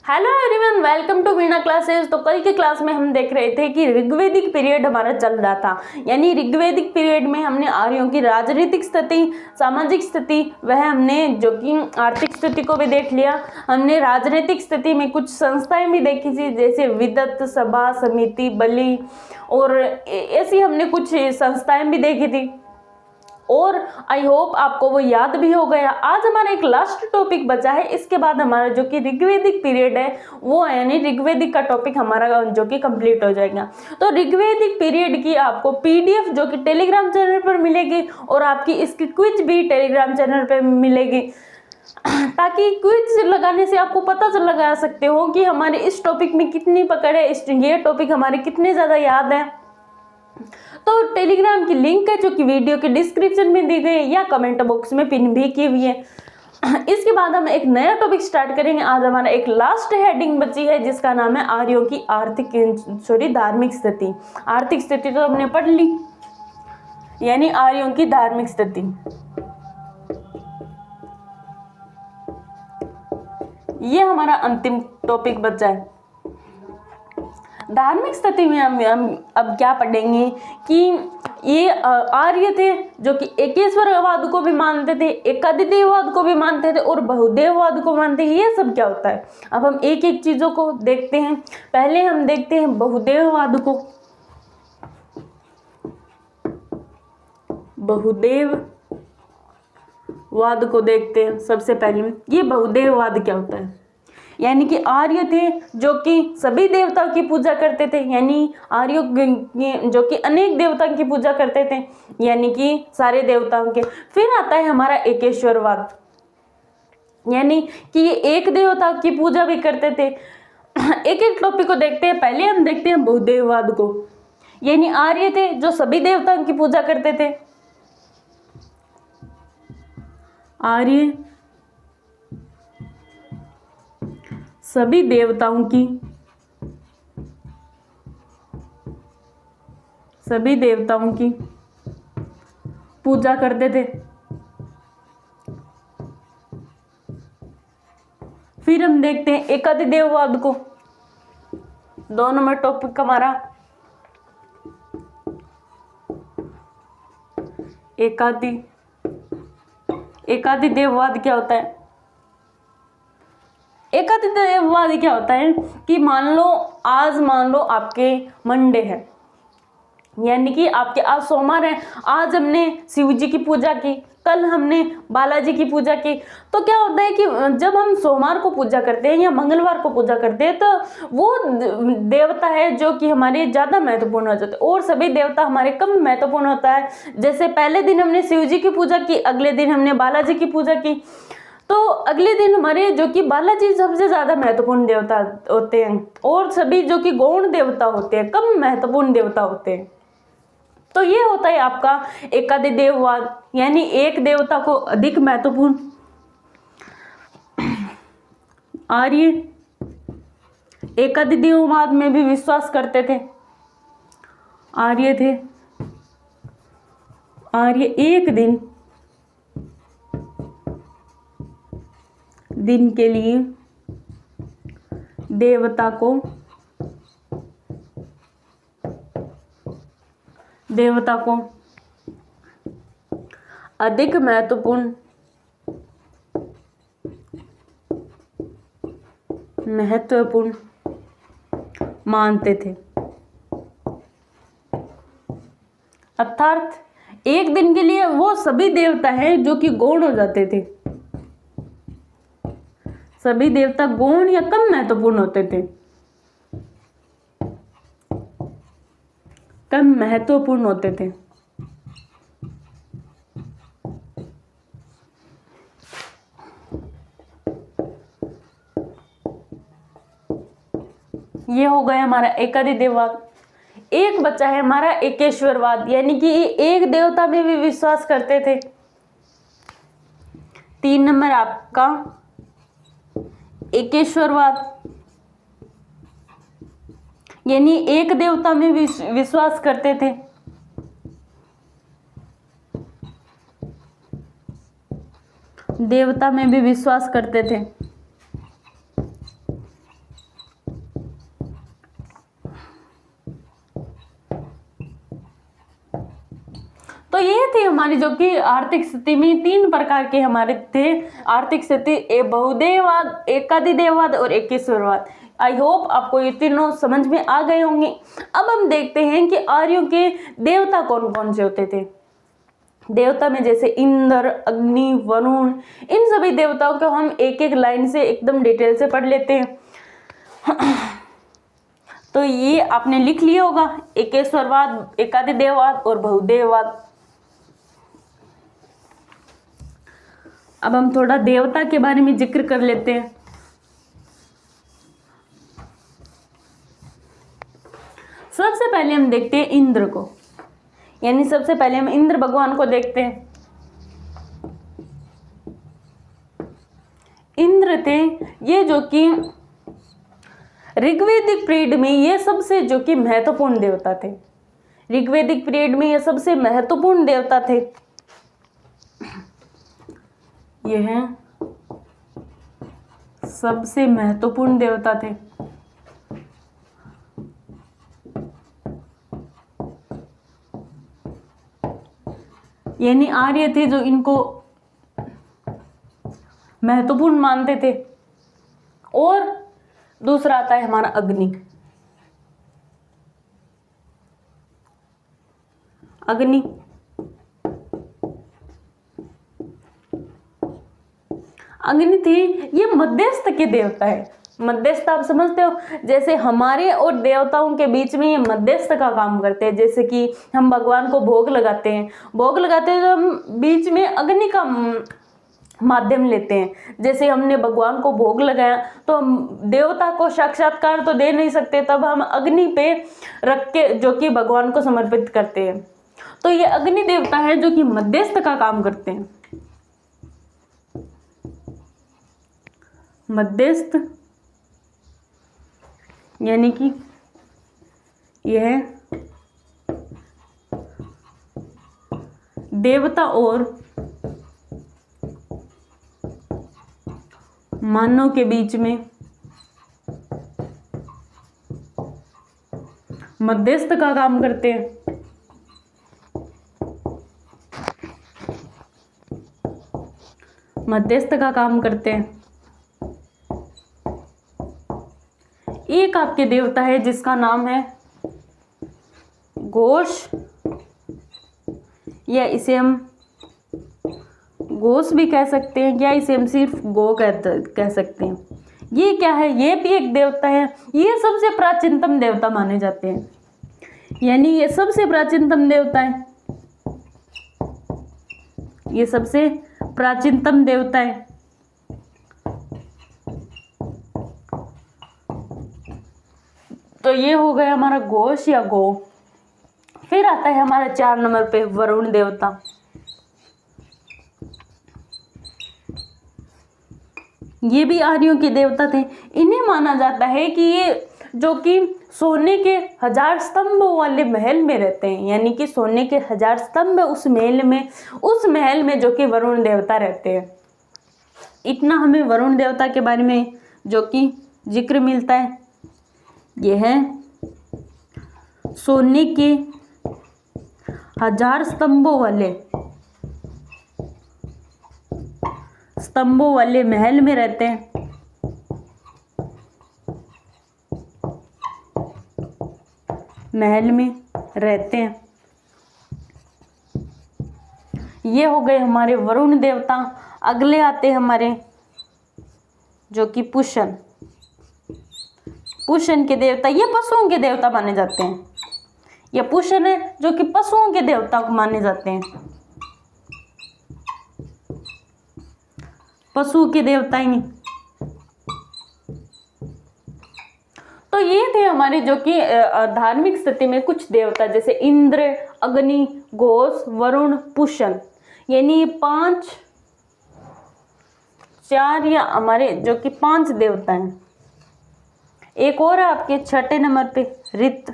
Hello everyone, welcome to Veena classes. तो कल की क्लास में हम देख रहे थे कि ऋग्वैदिक पीरियड हमारा चल रहा था। यानी ऋग्वैदिक पीरियड में हमने आर्यों की राजनीतिक स्थिति, सामाजिक स्थिति, वह हमने जो कि आर्थिक स्थिति को भी देख लिया। हमने राजनीतिक स्थिति में कुछ संस्थाएं भी देखी थी, जैसे विदत सभा, समिति, बलि और ऐसी हमने कुछ संस्थाएं भी देखी थी। और आई होप आपको वो याद भी हो गया। आज हमारा एक लास्ट टॉपिक बचा है, इसके बाद हमारा जो कि ऋग्वैदिक पीरियड है वो है, यानी ऋग्वैदिक का टॉपिक हमारा जो कि कंप्लीट हो जाएगा। तो ऋग्वैदिक पीरियड की आपको पीडीएफ जो कि टेलीग्राम चैनल पर मिलेगी और आपकी इसकी क्विज भी टेलीग्राम चैनल पर मिलेगी, ताकि क्विज लगाने से आपको पता चल लगा सकते हो कि हमारे इस टॉपिक में कितनी पकड़ है, ये टॉपिक हमारे कितने ज़्यादा याद है। तो टेलीग्राम की लिंक है जो कि वीडियो के डिस्क्रिप्शन में दी गई है या कमेंट बॉक्स में पिन भी की हुई है। इसके बाद हम एक नया टॉपिक स्टार्ट करेंगे। आज हमारा एक लास्ट हेडिंग बची है जिसका नाम है आर्यों की धार्मिक स्थिति। आर्थिक स्थिति तो हमने पढ़ ली, यानी आर्यों की धार्मिक स्थिति। ये हमारा अंतिम टॉपिक बचा है। धार्मिक स्थिति में हम अब क्या पढ़ेंगे कि ये आर्य थे जो कि एकेश्वरवाद को भी मानते थे, एकादिदेववाद को भी मानते थे और बहुदेववाद को मानते थे। ये सब क्या होता है, अब हम एक एक चीजों को देखते हैं। पहले हम देखते हैं बहुदेववाद को। बहुदेववाद को देखते हैं सबसे पहले। ये बहुदेववाद क्या होता है, यानी कि आर्य थे जो कि सभी देवताओं की पूजा करते थे, यानी आर्यों जो कि अनेक देवताओं की पूजा करते थे, यानी कि सारे देवताओं के। फिर आता है हमारा एकेश्वरवाद, यानी कि ये एक देवता की पूजा भी करते थे। एक एक टॉपिक को देखते हैं। पहले हम देखते हैं बहुदेववाद को, यानी आर्य थे जो सभी देवताओं की पूजा करते थे। आर्य सभी देवताओं की पूजा करते थे। फिर हम देखते हैं एकादिदेववाद को, 2 नंबर टॉपिक हमारा एकादिदेववाद क्या होता है। एकादिदेववाद क्या होता है कि मान लो आपके मंडे है, यानी कि आपके आज सोमवार है, आज हमने शिव जी की पूजा की, कल हमने बालाजी की पूजा की। तो क्या होता है कि जब हम सोमवार को पूजा करते हैं या मंगलवार को पूजा करते हैं तो वो देवता है जो कि हमारे ज़्यादा महत्वपूर्ण हो जाते हैं और सभी देवता हमारे कम महत्वपूर्ण होता है। जैसे पहले दिन हमने शिव जी की पूजा की, अगले दिन हमने बालाजी की पूजा की, तो अगले दिन हमारे जो कि बालाजी सबसे ज़्यादा महत्वपूर्ण देवता होते हैं और सभी जो कि गौण देवता होते हैं कम महत्वपूर्ण देवता होते हैं। तो ये होता है आपका एकादिदेववाद, यानी एक देवता को अधिक महत्वपूर्ण। आर्य एकादिदेववाद में भी विश्वास करते थे। आर्य एक दिन के लिए देवता को अधिक महत्वपूर्ण मानते थे। अर्थात एक दिन के लिए वो सभी देवता हैं जो कि गौण हो जाते थे। सभी देवता गौण या कम महत्वपूर्ण होते थे, ये हो गया हमारा एकादिदेववाद। एक बचा है हमारा एकेश्वरवाद, यानी कि एक देवता में भी विश्वास करते थे। 3 नंबर आपका एकेश्वरवाद, यानी एक देवता में विश्वास करते थे। देवता में भी विश्वास करते थे। तो ये थी हमारी जो कि आर्थिक स्थिति में 3 प्रकार के हमारे थे आर्थिक स्थिति, बहुदेववाद, एकाधिदेववाद और एकेश्वरवाद। आई होप आपको ये तीनों समझ में आ गए होंगे। अब हम देखते हैं कि आर्यों के देवता कौन कौन से होते थे। देवता में जैसे इंद्र, अग्नि, वरुण, इन सभी देवताओं को हम एक एक लाइन से एकदम डिटेल से पढ़ लेते हैं। तो ये आपने लिख लिया होगा, एकेश्वरवाद, एकाधिदेववाद और बहुदेववाद। अब हम थोड़ा देवता के बारे में जिक्र कर लेते हैं। सबसे पहले हम देखते हैं इंद्र को, यानी सबसे पहले हम इंद्र भगवान को देखते हैं। इंद्र थे ये जो कि ऋग्वैदिक पीरियड में ये सबसे जो कि महत्वपूर्ण देवता थे। ऋग्वैदिक पीरियड में ये सबसे महत्वपूर्ण देवता थे। ये हैं सबसे महत्वपूर्ण देवता थे। यानी आर्य थे जो इनको महत्वपूर्ण मानते थे। और दूसरा आता है हमारा अग्नि। अग्नि अग्नि थी ये मध्यस्थ के देवता है। मध्यस्थ आप समझते हो, जैसे हमारे और देवताओं के बीच में ये मध्यस्थ का काम करते हैं। जैसे कि हम भगवान को भोग लगाते हैं तो हम बीच में अग्नि का माध्यम लेते हैं। जैसे हमने भगवान को भोग लगाया तो हम देवता को साक्षात्कार तो दे नहीं सकते, तब हम अग्नि पे रख के जो कि भगवान को समर्पित करते हैं। तो ये अग्नि देवता है जो कि मध्यस्थ का काम करते हैं। मध्यस्थ यानी कि यह देवता और मानव के बीच में मध्यस्थ का काम करते हैं। मध्यस्थ का काम करते हैं। एक आपके देवता है जिसका नाम है घोष, या इसे हम घोष भी कह सकते हैं, या इसे हम सिर्फ गो कह सकते हैं। ये क्या है? ये भी एक देवता है। ये सबसे प्राचीनतम देवता माने जाते हैं, यानी ये सबसे प्राचीनतम देवता है। ये सबसे प्राचीनतम देवता है। तो ये हो गया हमारा घोष या गो। फिर आता है हमारा 4 नंबर पे वरुण देवता। ये भी आर्यों के देवता थे। इन्हें माना जाता है कि ये जो कि सोने के 1000 स्तंभों वाले महल में रहते हैं, यानी कि सोने के 1000 स्तंभ उस महल में जो कि वरुण देवता रहते हैं। इतना हमें वरुण देवता के बारे में जो कि जिक्र मिलता है। यह है सोने के 1000 स्तंभों वाले महल में रहते हैं। महल में रहते हैं। ये हो गए हमारे वरुण देवता। अगले आते हैं हमारे जो कि पुष्ण के देवता। ये पशुओं के देवता माने जाते हैं। ये पुष्ण है जो कि पशुओं के देवता को माने जाते हैं। पशु के देवता ही। तो ये थे हमारे जो कि धार्मिक स्थिति में कुछ देवता, जैसे इंद्र, अग्नि, घोष, वरुण, पुष्ण, यानी 4 या हमारे जो कि 5 देवता हैं। एक और है आपके 6 नंबर पे ऋत।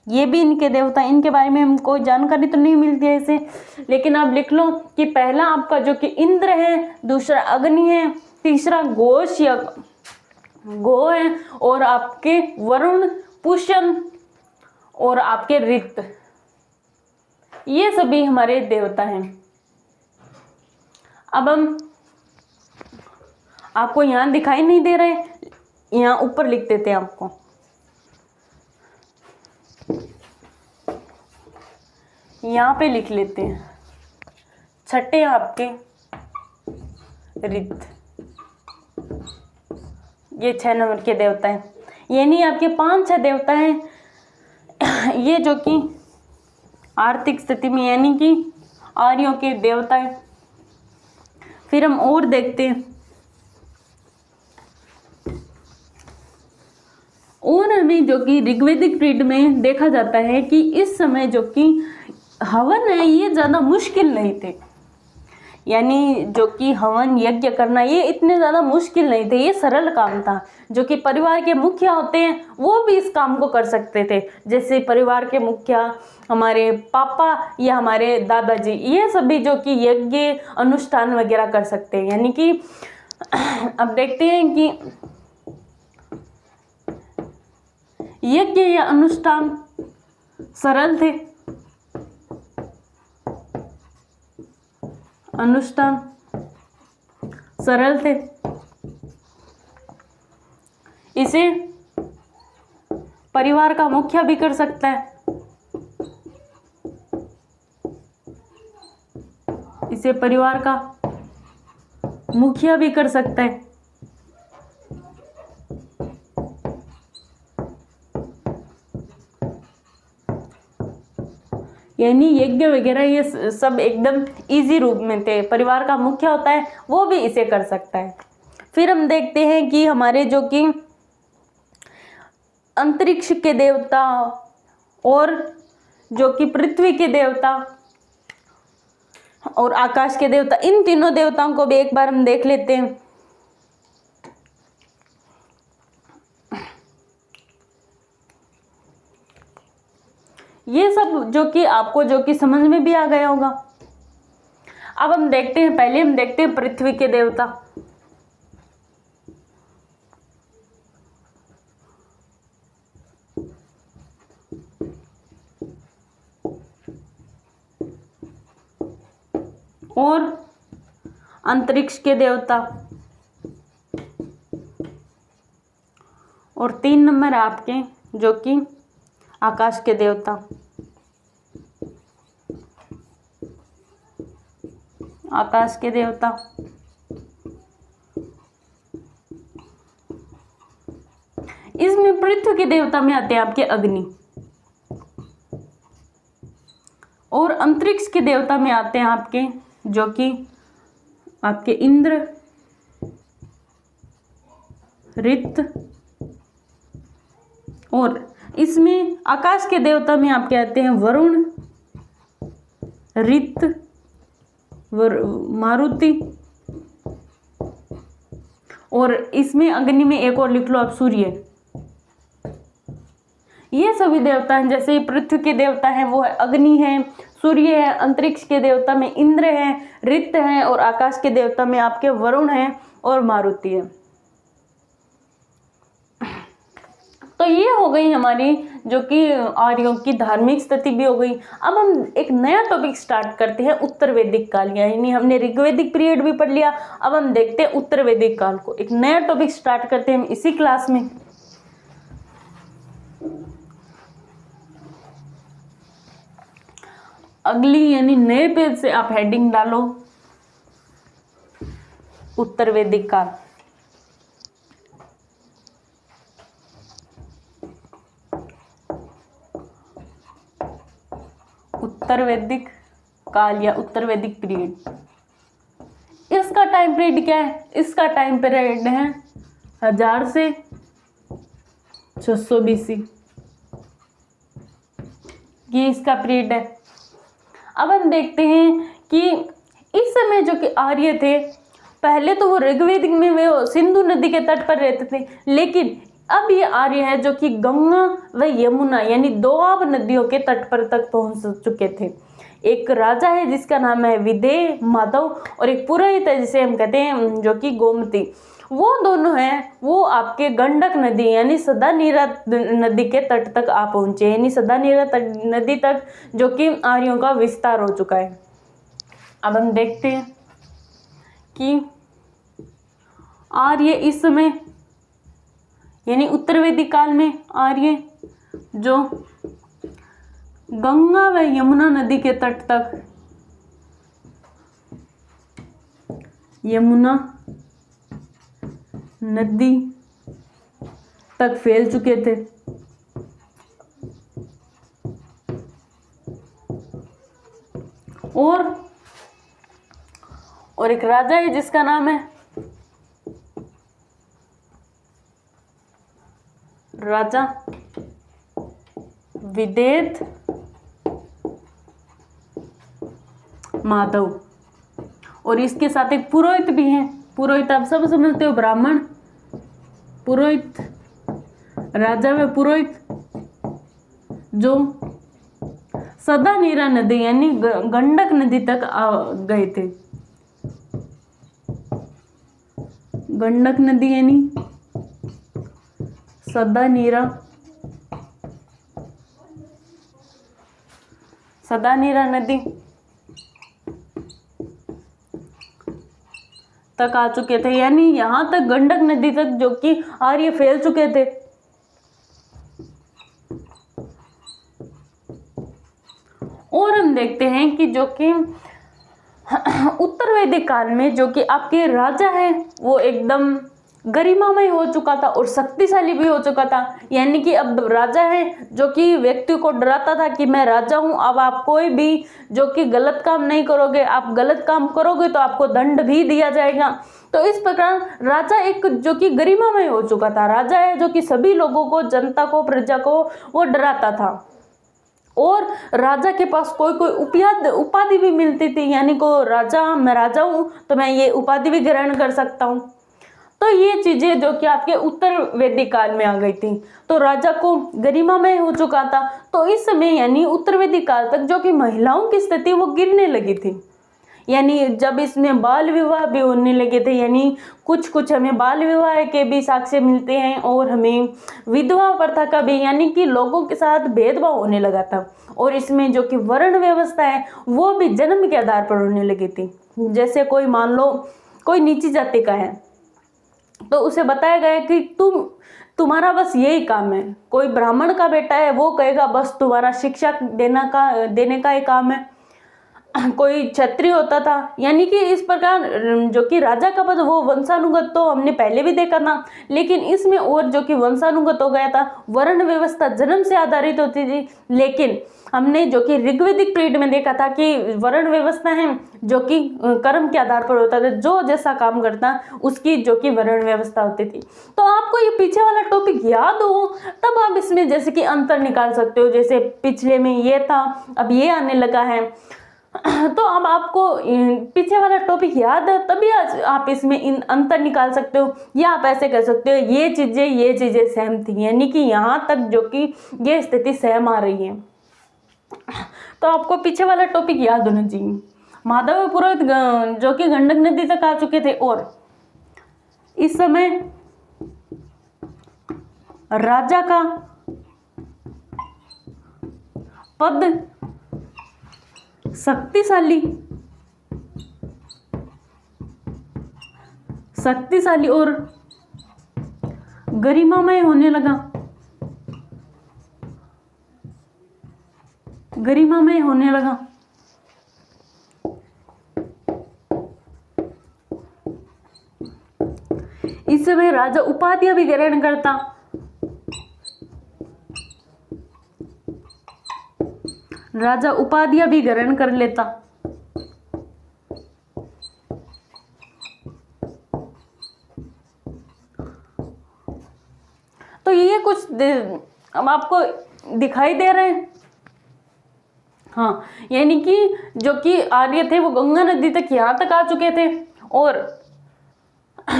ये भी इनके देवता। इनके बारे में हमको जानकारी तो नहीं मिलती है इसे, लेकिन आप लिख लो कि पहला आपका जो कि इंद्र है, दूसरा अग्नि है, तीसरा घोष या गो है, और आपके वरुण, पुष्ण और आपके ऋत। ये सभी हमारे देवता हैं। अब हम आपको यहाँ दिखाई नहीं दे रहे, यहाँ ऊपर लिख देते हैं आपको। यहाँ पे लिख लेते हैं। छठे आपके रित, ये 6 नंबर के देवता हैं। यानी आपके 5-6 देवता हैं ये जो कि आर्थिक स्थिति में यानी कि आर्यों के देवता हैं। फिर हम और देखते हैं, और हमें जो कि ऋग्वैदिक पीरियड में देखा जाता है कि इस समय जो कि हवन है ये ज़्यादा मुश्किल नहीं थे। यानी जो कि हवन यज्ञ करना ये इतने ज़्यादा मुश्किल नहीं थे, ये सरल काम था। जो कि परिवार के मुखिया होते हैं वो भी इस काम को कर सकते थे। जैसे परिवार के मुखिया हमारे पापा या हमारे दादाजी, ये सभी जो कि यज्ञ अनुष्ठान वगैरह कर सकते हैं। यानी कि अब देखते हैं कि यज्ञ या अनुष्ठान सरल थे, अनुष्ठान सरल थे। इसे परिवार का मुखिया भी कर सकता है, इसे परिवार का मुखिया भी कर सकता है। यानी यज्ञ वगैरह ये सब एकदम इजी रूप में थे। परिवार का मुखिया होता है वो भी इसे कर सकता है। फिर हम देखते हैं कि हमारे जो कि अंतरिक्ष के देवता और जो कि पृथ्वी के देवता और आकाश के देवता, इन तीनों देवताओं को भी एक बार हम देख लेते हैं। ये सब जो कि आपको जो कि समझ में भी आ गया होगा। अब हम देखते हैं, पहले हम देखते हैं पृथ्वी के देवता। और अंतरिक्ष के देवता, और 3 नंबर आपके जो कि आकाश के देवता। आकाश के देवता इसमें पृथ्वी के देवता में आते हैं आपके अग्नि, और अंतरिक्ष के देवता में आते हैं आपके जो कि आपके इंद्र, ऋत, और इसमें आकाश के देवता में आपके आते हैं वरुण, ऋत, मारुति, और इसमें अग्नि में एक और लिख लो आप, सूर्य। ये सभी देवता हैं। जैसे पृथ्वी के देवता हैं वो है अग्नि है, सूर्य है, अंतरिक्ष के देवता में इंद्र है, ऋत है, और आकाश के देवता में आपके वरुण है और मारुति है। तो ये हो गई हमारी जो कि आर्यों की धार्मिक स्थिति भी हो गई। अब हम एक नया टॉपिक स्टार्ट करते हैं, उत्तर वैदिक काल। यानी हमने ऋग्वैदिक पीरियड भी पढ़ लिया, अब हम देखते हैं उत्तर वैदिक काल को। एक नया टॉपिक स्टार्ट करते हैं हम इसी क्लास में। अगली यानी नए पेज से आप हेडिंग डालो उत्तर वैदिक काल। उत्तर वैदिक काल या उत्तर वैदिक पीरियड। इसका टाइम पीरियड क्या है? इसका टाइम पीरियड है 1000 से 600 BC, ये इसका पीरियड है। अब हम देखते हैं कि इस समय जो कि आर्य थे, पहले तो वो ऋग्वेदिक में वे सिंधु नदी के तट पर रहते थे, लेकिन अब ये आर्य है जो कि गंगा व यमुना यानी दोआब नदियों के तट पर तक पहुंच चुके थे। एक राजा है जिसका नाम है विदेह माधव, और एक पुरोहित है जिसे हम कहते हैं जो कि गोमती। वो दोनों हैं वो आपके गंडक नदी यानी सदानीरा नदी के तट तक आ पहुंचे, यानी सदानीरा नदी तक जो कि आर्यों का विस्तार हो चुका है। अब हम देखते हैं कि आर्य इस समय यानी उत्तर वैदिक काल में आर्य जो गंगा व यमुना नदी के तट तक, यमुना नदी तक फैल चुके थे। और एक राजा है जिसका नाम है राजा विदेह माधव, और इसके साथ एक पुरोहित भी है। पुरोहित आप सब समझते हो, ब्राह्मण पुरोहित, राजा व पुरोहित जो सदानीरा नदी यानी गंडक नदी तक आ गए थे। गंडक नदी यानी सदानीरा नदी तक आ चुके थे, यानी यहां तक गंडक नदी तक जो कि आर्य फैल चुके थे। और हम देखते हैं कि जो कि उत्तर वैदिक काल में जो कि आपके राजा है वो एकदम गरिमामय हो चुका था और शक्तिशाली भी हो चुका था। यानी कि अब राजा है जो कि व्यक्ति को डराता था कि मैं राजा हूं, अब आप कोई भी जो कि गलत काम नहीं करोगे, आप गलत काम करोगे तो आपको दंड भी दिया जाएगा। तो इस प्रकार राजा एक जो कि गरिमामय हो चुका था, राजा है जो कि सभी लोगों को, जनता को, प्रजा को वो डराता था। और राजा के पास कोई कोई उपाधि भी मिलती थी, यानी को राजा, मैं राजा हूं तो मैं ये उपाधि भी ग्रहण कर सकता हूं। तो ये चीजें जो कि आपके उत्तर वैदिक काल में आ गई थी, तो राजा को गरिमामय हो चुका था। तो इस समय यानी उत्तर वैदिक काल तक जो कि महिलाओं की स्थिति वो गिरने लगी थी, यानी जब इसमें बाल विवाह भी होने लगे थे, यानी कुछ हमें बाल विवाह के भी साक्ष्य मिलते हैं और हमें विधवा प्रथा का भी, यानी कि लोगों के साथ भेदभाव होने लगा था। और इसमें जो कि वर्ण व्यवस्था है वो भी जन्म के आधार पर होने लगी थी। जैसे कोई मान लो कोई नीची जाति का है तो उसे बताया गया कि तुम्हारा बस यही काम है। कोई ब्राह्मण का बेटा है वो कहेगा बस तुम्हारा शिक्षा देने का ही काम है। कोई क्षत्रिय होता था, यानी कि इस प्रकार जो कि राजा का पद वो वंशानुगत तो हमने पहले भी देखा था, लेकिन इसमें और जो कि वंशानुगत हो गया था। वर्ण व्यवस्था जन्म से आधारित होती थी, लेकिन हमने जो कि ऋग्वैदिक पीरियड में देखा था कि वर्ण व्यवस्था है जो कि कर्म के आधार पर होता था, जो जैसा काम करता उसकी जो कि वर्ण व्यवस्था होती थी। तो आपको ये पीछे वाला टॉपिक याद हो तब आप इसमें जैसे कि अंतर निकाल सकते हो। जैसे पिछले में ये था, अब ये आने लगा है, तो अब आपको पीछे वाला टॉपिक याद है तभी आप इसमें अंतर निकाल सकते हो, या आप ऐसे कर सकते हो ये चीजें सेम थी, यानी कि यहाँ तक जो कि ये स्थिति सेम आ रही है। तो आपको पीछे वाला टॉपिक याद होना चाहिए। माधव पुरोहित जो कि गंडक नदी तक आ चुके थे और इस समय राजा का पद शक्तिशाली और गरिमामय होने लगा। इस समय राजा उपाधियां भी ग्रहण करता। राजा उपाधियां भी ग्रहण कर लेता। तो ये कुछ अब आपको दिखाई दे रहे हैं। हाँ, यानी कि जो कि आर्य थे वो गंगा नदी तक यहाँ तक आ चुके थे और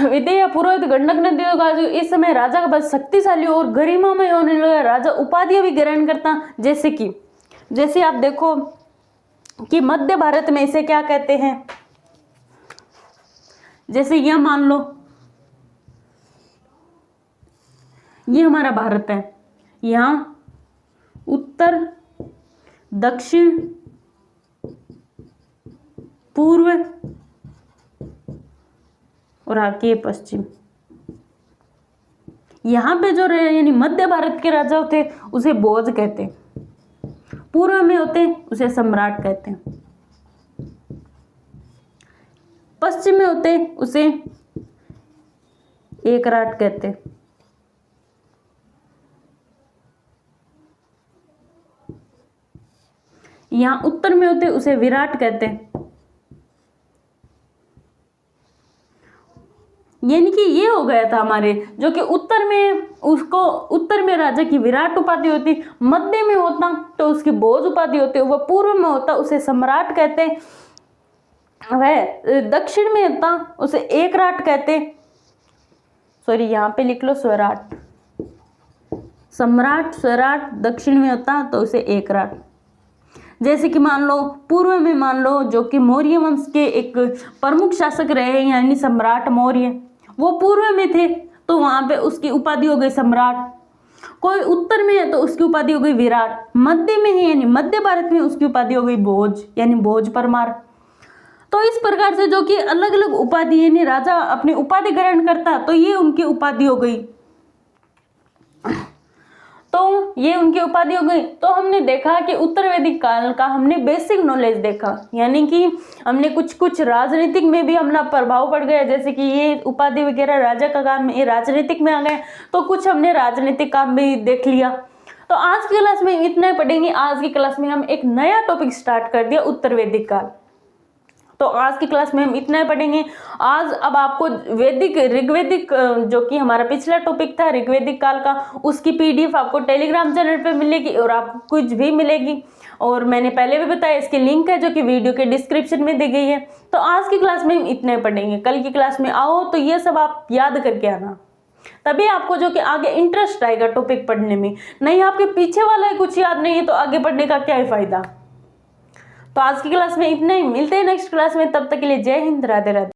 विदेह पुरोहित गंडक नदी तक आ चुके। इस समय राजा का बस शक्तिशाली और गरिमामय होने लगा। राजा उपाधियां भी ग्रहण करता, जैसे आप देखो कि मध्य भारत में इसे क्या कहते हैं। जैसे यह मान लो ये हमारा भारत है। यहाँ उत्तर, दक्षिण, पूर्व और आगे पश्चिम। यहाँ पे जो रहे यानी मध्य भारत के राजा होते उसे भोज कहते हैं। पूर्व में होते उसे सम्राट कहते हैं। पश्चिम में होते उसे एकराट कहते हैं। यहाँ उत्तर में होते उसे विराट कहते हैं। यानी कि ये हो गया था हमारे जो कि उत्तर में उसको उत्तर में राजा की विराट उपाधि होती, मध्य में होता तो उसकी भोज उपाधि होती, वह पूर्व में होता उसे सम्राट कहते, वह दक्षिण में होता उसे एकराट कहते, सॉरी यहाँ पे लिख लो स्वराट, सम्राट स्वराट दक्षिण में होता तो उसे एकराट। जैसे कि मान लो पूर्व में मान लो जो कि मौर्य वंश के एक प्रमुख शासक रहे यानी सम्राट मौर्य, वो पूर्व में थे तो वहाँ पे उसकी उपाधि हो गई सम्राट। कोई उत्तर में है तो उसकी उपाधि हो गई विराट, मध्य में है यानी मध्य भारत में उसकी उपाधि हो गई भोज यानी भोज परमार। तो इस प्रकार से जो कि अलग अलग उपाधि यानी राजा अपनी उपाधि ग्रहण करता तो ये उनकी उपाधि हो गई, तो ये उनकी उपाधि हो गई। तो हमने देखा कि उत्तर वैदिक काल का हमने बेसिक नॉलेज देखा, यानी कि हमने कुछ राजनीतिक में भी हमला प्रभाव पड़ गया, जैसे कि ये उपाधि वगैरह राजा का काम ये राजनीतिक में आ गए, तो कुछ हमने राजनीतिक काम भी देख लिया। तो आज की क्लास में इतना ही पढ़ेंगे। आज की क्लास में हम एक नया टॉपिक स्टार्ट कर दिया उत्तर वैदिक काल। तो आज की क्लास में हम इतना ही पढ़ेंगे। आज अब आपको वैदिक ऋग्वैदिक जो कि हमारा पिछला टॉपिक था ऋग्वैदिक काल का, उसकी पीडीएफ आपको टेलीग्राम चैनल पे मिलेगी और आपको कुछ भी मिलेगी, और मैंने पहले भी बताया इसकी लिंक है जो कि वीडियो के डिस्क्रिप्शन में दी गई है। तो आज की क्लास में हम इतना ही पढ़ेंगे। कल की क्लास में आओ तो ये सब आप याद करके आना, तभी आपको जो कि आगे इंटरेस्ट आएगा टॉपिक पढ़ने में। नहीं आपके पीछे वाला कुछ याद नहीं है तो आगे पढ़ने का क्या ही फायदा। तो आज की क्लास में इतना ही, मिलते हैं नेक्स्ट क्लास में, तब तक के लिए जय हिंद, राधे राधे।